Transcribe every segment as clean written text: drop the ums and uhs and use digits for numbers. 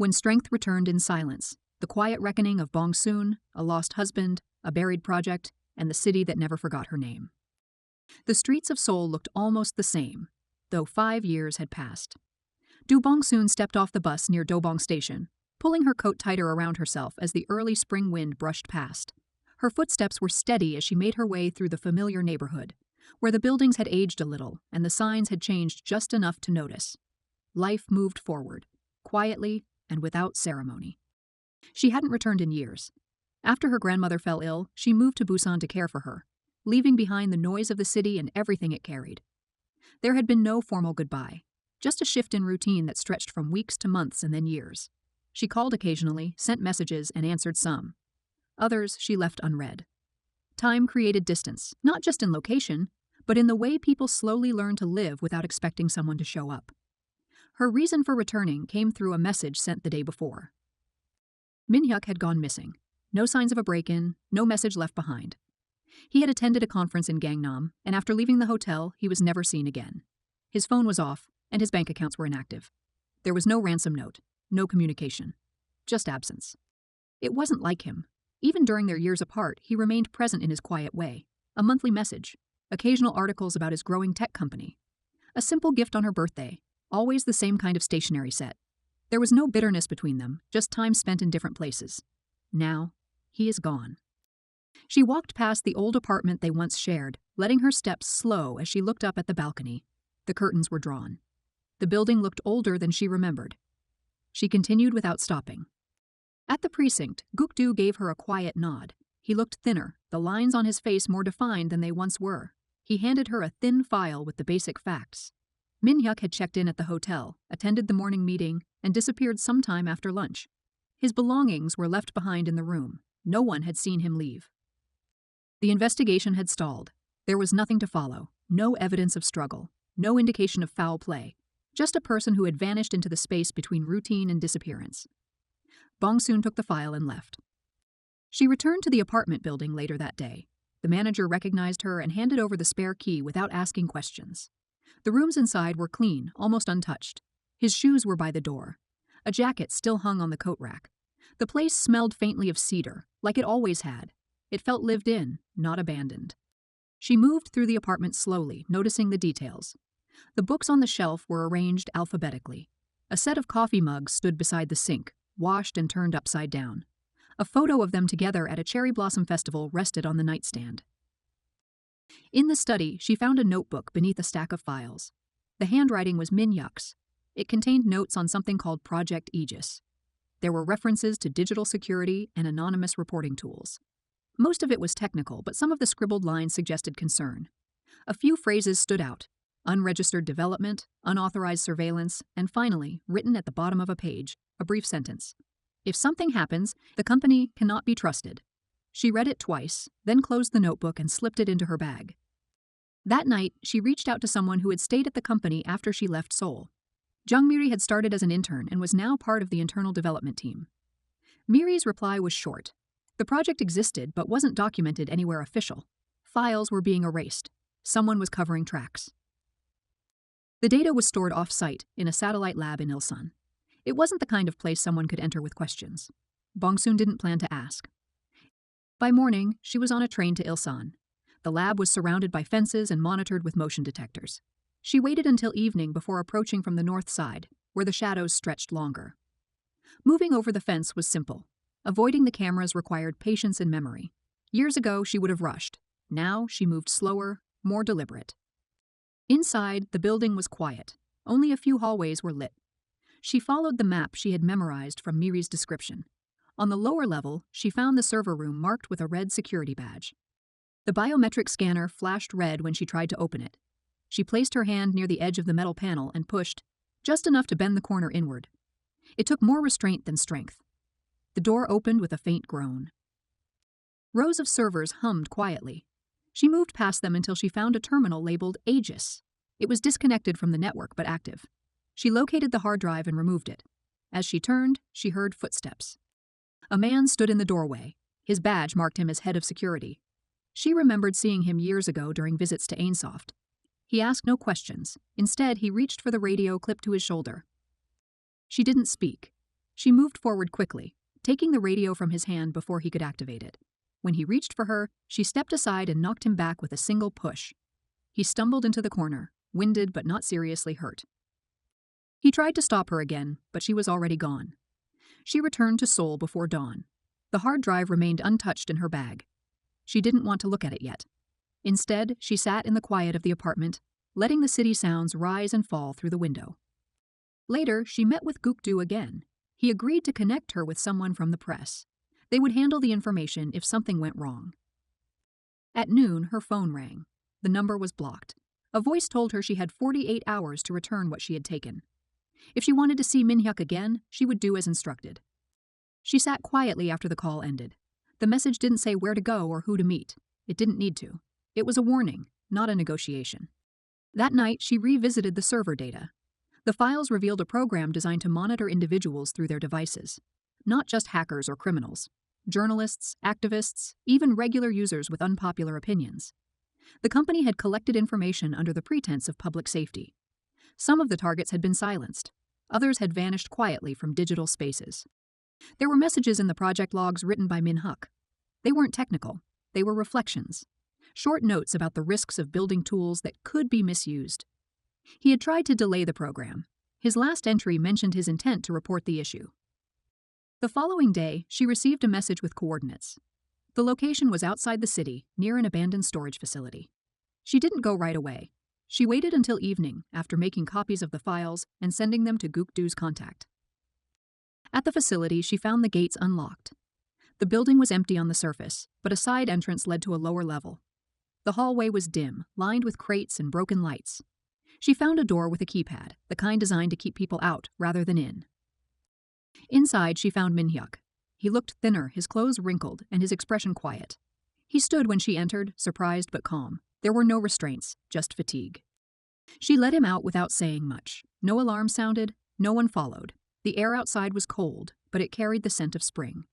when strength returned in silence, the quiet reckoning of Bong Soon, a lost husband, a buried project, and the city that never forgot her name. The streets of Seoul looked almost the same, though 5 years had passed. Do Bong Soon stepped off the bus near Dobong Station, pulling her coat tighter around herself as the early spring wind brushed past. Her footsteps were steady as she made her way through the familiar neighborhood, where the buildings had aged a little and the signs had changed just enough to notice. Life moved forward, quietly and without ceremony. She hadn't returned in years. After her grandmother fell ill, she moved to Busan to care for her, leaving behind the noise of the city and everything it carried. There had been no formal goodbye, just a shift in routine that stretched from weeks to months and then years. She called occasionally, sent messages, and answered some. Others she left unread. Time created distance, not just in location, but in the way people slowly learn to live without expecting someone to show up. Her reason for returning came through a message sent the day before. Min-hyuk had gone missing. No signs of a break-in, no message left behind. He had attended a conference in Gangnam, and after leaving the hotel, he was never seen again. His phone was off, and his bank accounts were inactive. There was no ransom note, no communication, just absence. It wasn't like him. Even during their years apart, he remained present in his quiet way. A monthly message, occasional articles about his growing tech company. A simple gift on her birthday, always the same kind of stationery set. There was no bitterness between them, just time spent in different places. Now, he is gone. She walked past the old apartment they once shared, letting her steps slow as she looked up at the balcony. The curtains were drawn. The building looked older than she remembered. She continued without stopping. At the precinct, Guk-doo gave her a quiet nod. He looked thinner, the lines on his face more defined than they once were. He handed her a thin file with the basic facts. Min-hyuk had checked in at the hotel, attended the morning meeting, and disappeared sometime after lunch. His belongings were left behind in the room. No one had seen him leave. The investigation had stalled. There was nothing to follow, no evidence of struggle, no indication of foul play, just a person who had vanished into the space between routine and disappearance. Bong Soon took the file and left. She returned to the apartment building later that day. The manager recognized her and handed over the spare key without asking questions. The rooms inside were clean, almost untouched. His shoes were by the door. A jacket still hung on the coat rack. The place smelled faintly of cedar, like it always had. It felt lived in, not abandoned. She moved through the apartment slowly, noticing the details. The books on the shelf were arranged alphabetically. A set of coffee mugs stood beside the sink, washed and turned upside down. A photo of them together at a cherry blossom festival rested on the nightstand. In the study, she found a notebook beneath a stack of files. The handwriting was Min-hyuk's. It contained notes on something called Project Aegis. There were references to digital security and anonymous reporting tools. Most of it was technical, but some of the scribbled lines suggested concern. A few phrases stood out: unregistered development, unauthorized surveillance, and finally, written at the bottom of a page, a brief sentence. If something happens, the company cannot be trusted. She read it twice, then closed the notebook and slipped it into her bag. That night, she reached out to someone who had stayed at the company after she left Seoul. Jung Miri had started as an intern and was now part of the internal development team. Miri's reply was short. The project existed but wasn't documented anywhere official. Files were being erased. Someone was covering tracks. The data was stored off-site in a satellite lab in Ilsan. It wasn't the kind of place someone could enter with questions. Bong Soon didn't plan to ask. By morning, she was on a train to Ilsan. The lab was surrounded by fences and monitored with motion detectors. She waited until evening before approaching from the north side, where the shadows stretched longer. Moving over the fence was simple. Avoiding the cameras required patience and memory. Years ago, she would have rushed. Now, she moved slower, more deliberate. Inside, the building was quiet. Only a few hallways were lit. She followed the map she had memorized from Miri's description. On the lower level, she found the server room marked with a red security badge. The biometric scanner flashed red when she tried to open it. She placed her hand near the edge of the metal panel and pushed, just enough to bend the corner inward. It took more restraint than strength. The door opened with a faint groan. Rows of servers hummed quietly. She moved past them until she found a terminal labeled Aegis. It was disconnected from the network but active. She located the hard drive and removed it. As she turned, she heard footsteps. A man stood in the doorway. His badge marked him as head of security. She remembered seeing him years ago during visits to Aimsoft. He asked no questions. Instead, he reached for the radio clipped to his shoulder. She didn't speak. She moved forward quickly, taking the radio from his hand before he could activate it. When he reached for her, she stepped aside and knocked him back with a single push. He stumbled into the corner, winded but not seriously hurt. He tried to stop her again, but she was already gone. She returned to Seoul before dawn. The hard drive remained untouched in her bag. She didn't want to look at it yet. Instead, she sat in the quiet of the apartment, letting the city sounds rise and fall through the window. Later, she met with Gukdu again. He agreed to connect her with someone from the press. They would handle the information if something went wrong. At noon, her phone rang. The number was blocked. A voice told her she had 48 hours to return what she had taken. If she wanted to see Min-hyuk again, she would do as instructed. She sat quietly after the call ended. The message didn't say where to go or who to meet. It didn't need to. It was a warning, not a negotiation. That night, she revisited the server data. The files revealed a program designed to monitor individuals through their devices. Not just hackers or criminals. Journalists, activists, even regular users with unpopular opinions. The company had collected information under the pretense of public safety. Some of the targets had been silenced. Others had vanished quietly from digital spaces. There were messages in the project logs written by Min-hyuk. They weren't technical. They were reflections. Short notes about the risks of building tools that could be misused. He had tried to delay the program. His last entry mentioned his intent to report the issue. The following day, she received a message with coordinates. The location was outside the city, near an abandoned storage facility. She didn't go right away. She waited until evening after making copies of the files and sending them to Gukdu's contact. At the facility, she found the gates unlocked. The building was empty on the surface, but a side entrance led to a lower level. The hallway was dim, lined with crates and broken lights. She found a door with a keypad, the kind designed to keep people out rather than in. Inside, she found Min-hyuk. He looked thinner, his clothes wrinkled, and his expression quiet. He stood when she entered, surprised but calm. There were no restraints, just fatigue. She let him out without saying much. No alarm sounded, no one followed. The air outside was cold, but it carried the scent of spring.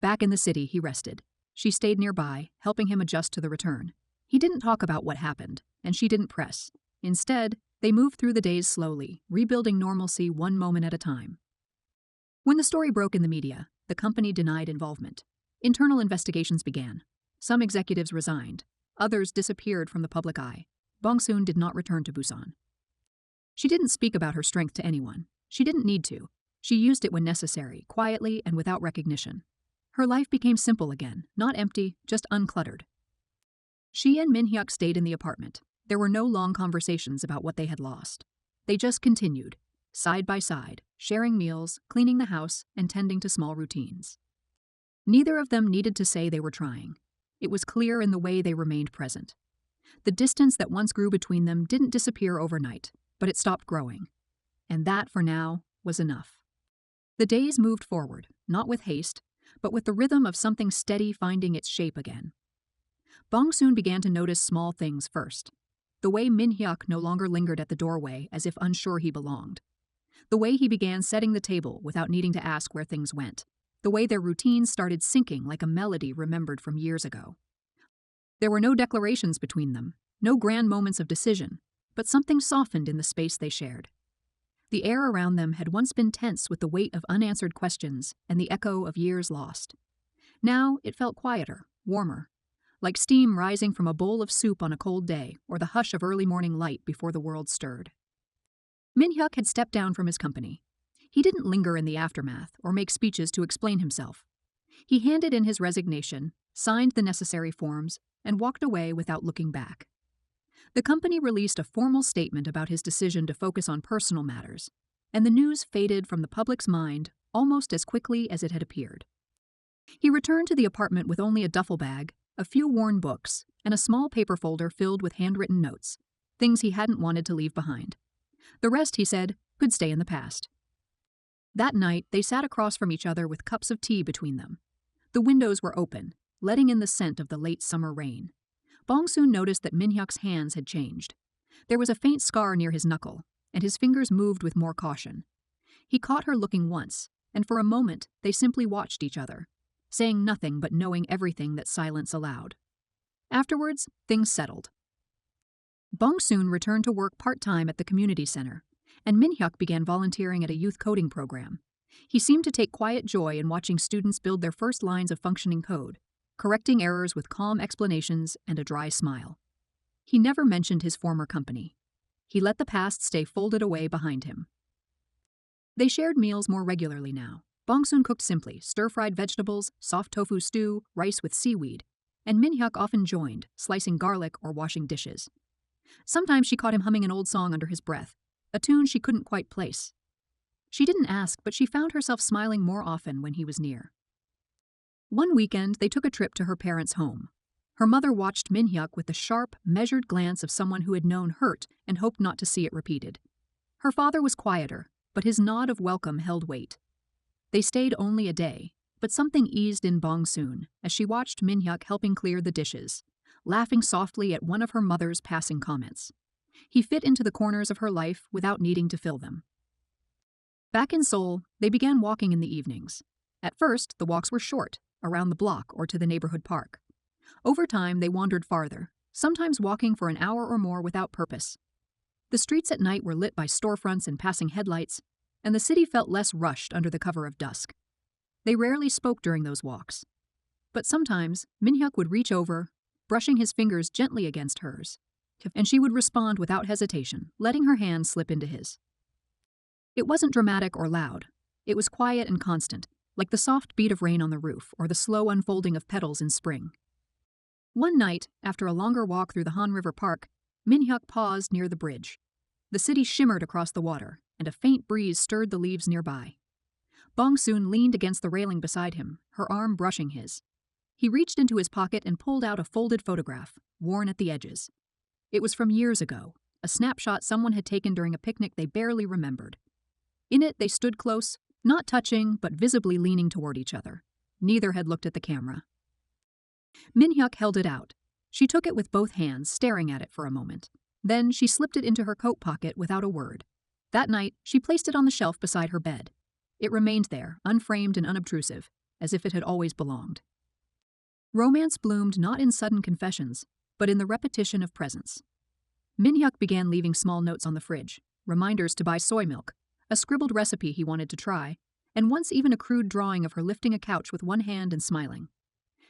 Back in the city, he rested. She stayed nearby, helping him adjust to the return. He didn't talk about what happened, and she didn't press. Instead, they moved through the days slowly, rebuilding normalcy one moment at a time. When the story broke in the media, the company denied involvement. Internal investigations began. Some executives resigned. Others disappeared from the public eye. Bong-soon did not return to Busan. She didn't speak about her strength to anyone. She didn't need to. She used it when necessary, quietly and without recognition. Her life became simple again, not empty, just uncluttered. She and Min-hyuk stayed in the apartment. There were no long conversations about what they had lost. They just continued, side by side, sharing meals, cleaning the house, and tending to small routines. Neither of them needed to say they were trying. It was clear in the way they remained present. The distance that once grew between them didn't disappear overnight, but it stopped growing. And that, for now, was enough. The days moved forward, not with haste, but with the rhythm of something steady finding its shape again. Bong-soon began to notice small things first. The way Min-hyuk no longer lingered at the doorway as if unsure he belonged. The way he began setting the table without needing to ask where things went. The way their routines started syncing like a melody remembered from years ago. There were no declarations between them, no grand moments of decision, but something softened in the space they shared. The air around them had once been tense with the weight of unanswered questions and the echo of years lost. Now it felt quieter, warmer, like steam rising from a bowl of soup on a cold day or the hush of early morning light before the world stirred. Min-hyuk had stepped down from his company. He didn't linger in the aftermath or make speeches to explain himself. He handed in his resignation, signed the necessary forms, and walked away without looking back. The company released a formal statement about his decision to focus on personal matters, and the news faded from the public's mind almost as quickly as it had appeared. He returned to the apartment with only a duffel bag, a few worn books, and a small paper folder filled with handwritten notes, things he hadn't wanted to leave behind. The rest, he said, could stay in the past. That night, they sat across from each other with cups of tea between them. The windows were open, letting in the scent of the late summer rain. Bong-soon noticed that Min-hyuk's hands had changed. There was a faint scar near his knuckle, and his fingers moved with more caution. He caught her looking once, and for a moment they simply watched each other, saying nothing but knowing everything that silence allowed. Afterwards, things settled. Bong-soon returned to work part-time at the community center, and Min-hyuk began volunteering at a youth coding program. He seemed to take quiet joy in watching students build their first lines of functioning code, correcting errors with calm explanations and a dry smile. He never mentioned his former company. He let the past stay folded away behind him. They shared meals more regularly now. Bong-soon cooked simply, stir-fried vegetables, soft tofu stew, rice with seaweed, and Min-hyuk often joined, slicing garlic or washing dishes. Sometimes she caught him humming an old song under his breath, a tune she couldn't quite place. She didn't ask, but she found herself smiling more often when he was near. One weekend, they took a trip to her parents' home. Her mother watched Min-hyuk with the sharp, measured glance of someone who had known hurt and hoped not to see it repeated. Her father was quieter, but his nod of welcome held weight. They stayed only a day, but something eased in Bong-soon as she watched Min-hyuk helping clear the dishes, laughing softly at one of her mother's passing comments. He fit into the corners of her life without needing to fill them. Back in Seoul, they began walking in the evenings. At first, the walks were short, around the block or to the neighborhood park. Over time, they wandered farther, sometimes walking for an hour or more without purpose. The streets at night were lit by storefronts and passing headlights, and the city felt less rushed under the cover of dusk. They rarely spoke during those walks. But sometimes, Min-hyuk would reach over, brushing his fingers gently against hers, and she would respond without hesitation, letting her hand slip into his. It wasn't dramatic or loud. It was quiet and constant, like the soft beat of rain on the roof or the slow unfolding of petals in spring. One night, after a longer walk through the Han River Park, Min-hyuk paused near the bridge. The city shimmered across the water, and a faint breeze stirred the leaves nearby. Bong-soon leaned against the railing beside him, her arm brushing his. He reached into his pocket and pulled out a folded photograph, worn at the edges. It was from years ago, a snapshot someone had taken during a picnic they barely remembered. In it, they stood close, not touching, but visibly leaning toward each other. Neither had looked at the camera. Min-hyuk held it out. She took it with both hands, staring at it for a moment. Then she slipped it into her coat pocket without a word. That night, she placed it on the shelf beside her bed. It remained there, unframed and unobtrusive, as if it had always belonged. Romance bloomed not in sudden confessions, but in the repetition of presence. Min-hyuk began leaving small notes on the fridge, reminders to buy soy milk, a scribbled recipe he wanted to try, and once even a crude drawing of her lifting a couch with one hand and smiling.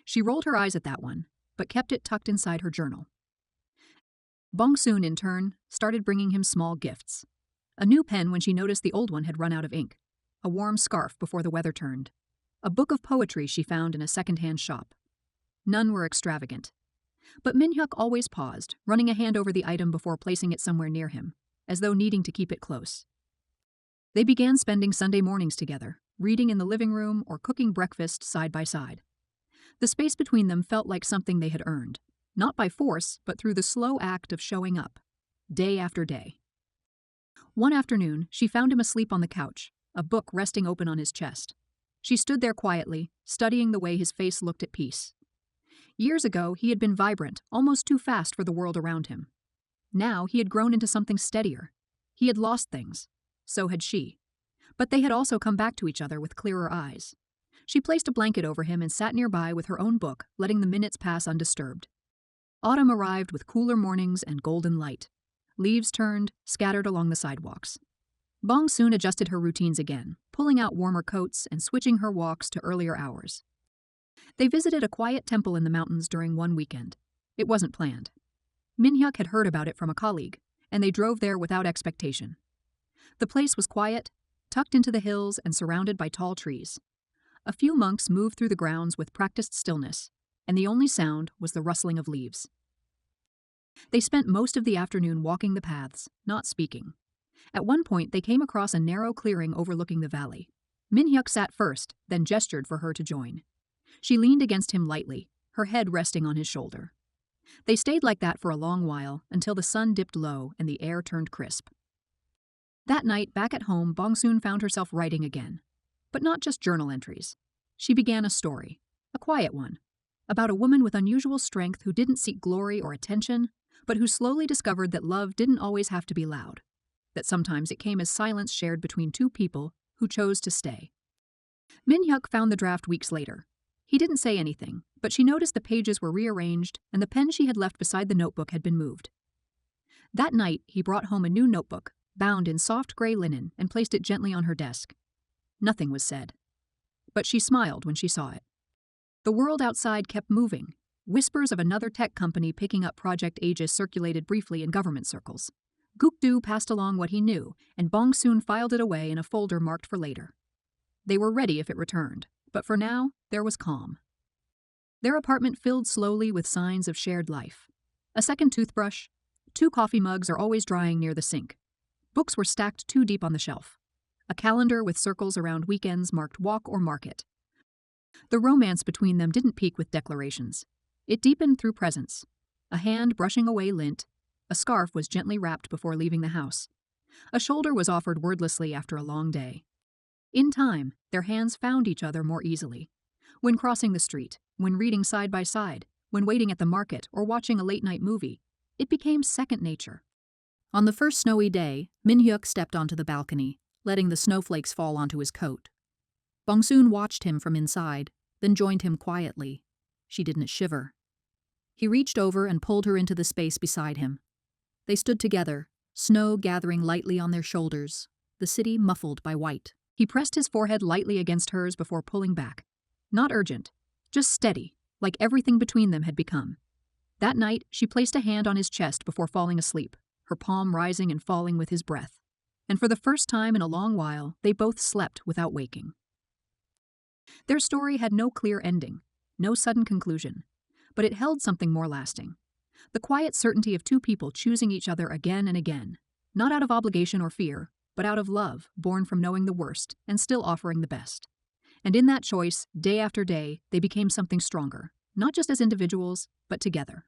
She rolled her eyes at that one, but kept it tucked inside her journal. Bong-soon, in turn, started bringing him small gifts. A new pen when she noticed the old one had run out of ink, a warm scarf before the weather turned, a book of poetry she found in a second-hand shop. None were extravagant. But Min-hyuk always paused, running a hand over the item before placing it somewhere near him, as though needing to keep it close. They began spending Sunday mornings together, reading in the living room or cooking breakfast side by side. The space between them felt like something they had earned, not by force, but through the slow act of showing up, day after day. One afternoon, she found him asleep on the couch, a book resting open on his chest. She stood there quietly, studying the way his face looked at peace. Years ago, he had been vibrant, almost too fast for the world around him. Now he had grown into something steadier. He had lost things. So had she. But they had also come back to each other with clearer eyes. She placed a blanket over him and sat nearby with her own book, letting the minutes pass undisturbed. Autumn arrived with cooler mornings and golden light. Leaves turned, scattered along the sidewalks. Bong-soon adjusted her routines again, pulling out warmer coats and switching her walks to earlier hours. They visited a quiet temple in the mountains during one weekend. It wasn't planned. Min-hyuk had heard about it from a colleague, and they drove there without expectation. The place was quiet, tucked into the hills and surrounded by tall trees. A few monks moved through the grounds with practiced stillness, and the only sound was the rustling of leaves. They spent most of the afternoon walking the paths, not speaking. At one point, they came across a narrow clearing overlooking the valley. Min-hyuk sat first, then gestured for her to join. She leaned against him lightly, her head resting on his shoulder. They stayed like that for a long while, until the sun dipped low and the air turned crisp. That night, back at home, Bong-soon found herself writing again. But not just journal entries. She began a story, a quiet one, about a woman with unusual strength who didn't seek glory or attention, but who slowly discovered that love didn't always have to be loud, that sometimes it came as silence shared between two people who chose to stay. Min-hyuk found the draft weeks later. He didn't say anything, but she noticed the pages were rearranged and the pen she had left beside the notebook had been moved. That night, he brought home a new notebook, bound in soft gray linen, and placed it gently on her desk. Nothing was said. But she smiled when she saw it. The world outside kept moving. Whispers of another tech company picking up Project Aegis circulated briefly in government circles. Gukdu passed along what he knew, and Bongsoon filed it away in a folder marked for later. They were ready if it returned, but for now, there was calm. Their apartment filled slowly with signs of shared life. A second toothbrush, 2 coffee mugs are always drying near the sink. Books were stacked too deep on the shelf. A calendar with circles around weekends marked walk or market. The romance between them didn't peak with declarations. It deepened through presence. A hand brushing away lint. A scarf was gently wrapped before leaving the house. A shoulder was offered wordlessly after a long day. In time, their hands found each other more easily. When crossing the street, when reading side by side, when waiting at the market or watching a late-night movie, it became second nature. On the first snowy day, Min-hyuk stepped onto the balcony, letting the snowflakes fall onto his coat. Bongsoon watched him from inside, then joined him quietly. She didn't shiver. He reached over and pulled her into the space beside him. They stood together, snow gathering lightly on their shoulders, the city muffled by white. He pressed his forehead lightly against hers before pulling back. Not urgent, just steady, like everything between them had become. That night, she placed a hand on his chest before falling asleep, her palm rising and falling with his breath. And for the first time in a long while, they both slept without waking. Their story had no clear ending, no sudden conclusion, but it held something more lasting. The quiet certainty of 2 people choosing each other again and again, not out of obligation or fear, but out of love, born from knowing the worst and still offering the best. And in that choice, day after day, they became something stronger, not just as individuals, but together.